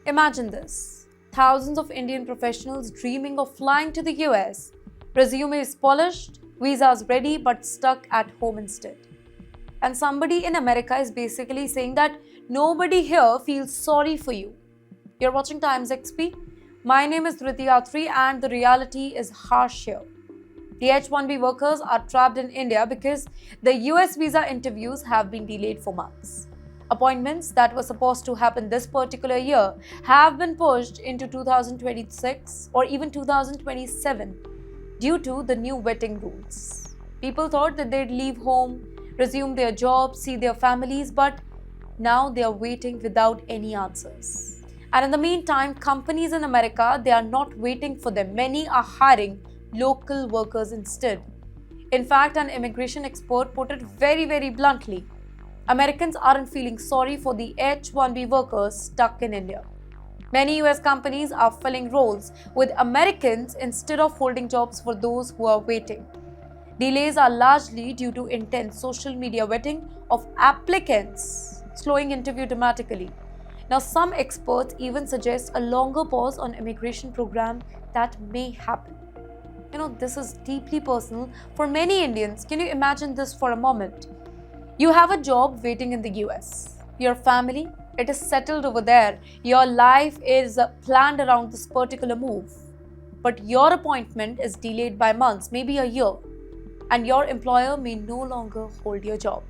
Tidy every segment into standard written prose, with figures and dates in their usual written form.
Imagine this: thousands of Indian professionals dreaming of flying to the US, resumes polished, visas ready, but stuck at home instead. And somebody in America is basically saying that nobody here feels sorry for you. You're watching Times XP. My name is Dhriti Atri, and the reality is harsh here. The H-1B workers are trapped in India because the US visa interviews have been delayed for months. Appointments that were supposed to happen this particular year have been pushed into 2026 or even 2027 due to the new vetting rules. People thought that they'd leave home, resume their jobs, see their families, but now they are waiting without any answers. And in the meantime, companies in America, they are not waiting for them. Many are hiring local workers instead. In fact, an immigration expert put it very bluntly: Americans aren't feeling sorry for the H-1B workers stuck in India. Many US companies are filling roles with Americans instead of holding jobs for those who are waiting. Delays are largely due to intense social media vetting of applicants, slowing interview dramatically. Now, some experts even suggest a longer pause on immigration program that may happen. This is deeply personal for many Indians. Can you imagine this for a moment? You have a job waiting in the US. Your family, it is settled over there. Your life is planned around this particular move. But your appointment is delayed by months, maybe a year, and your employer may no longer hold your job.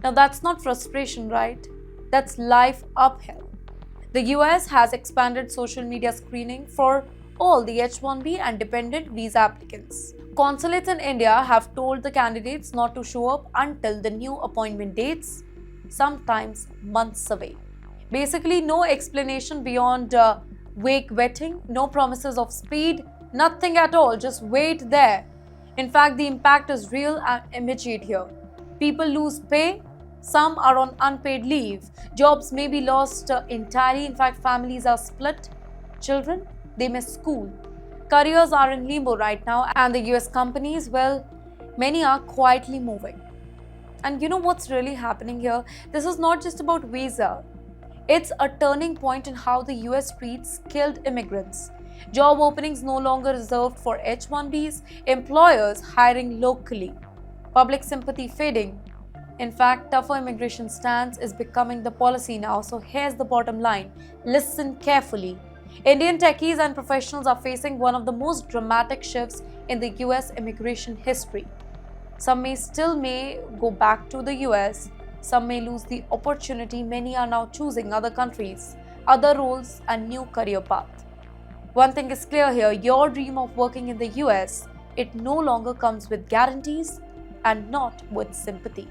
Now, that's not frustration, right? That's life uphill. The US has expanded social media screening for all the H-1B and dependent visa applicants. Consulates in India have told the candidates not to show up until the new appointment dates, sometimes months away. Basically, no explanation beyond vague vetting, no promises of speed, nothing at all, just wait there. In fact, the impact is real and immediate here. People lose pay, some are on unpaid leave, jobs may be lost entirely. In fact, families are split, children, they miss school. Careers are in limbo right now, and the US companies, well, many are quietly moving. And you know what's really happening here? This is not just about visa. It's a turning point in how the US treats skilled immigrants. Job openings no longer reserved for H-1Bs, employers hiring locally, public sympathy fading. In fact, tougher immigration stance is becoming the policy now. So here's the bottom line. Listen carefully. Indian techies and professionals are facing one of the most dramatic shifts in the US immigration history. Some may go back to the US, some may lose the opportunity. Many are now choosing other countries, other roles, and new career path. One thing is clear here: your dream of working in the US, it no longer comes with guarantees and not with sympathy.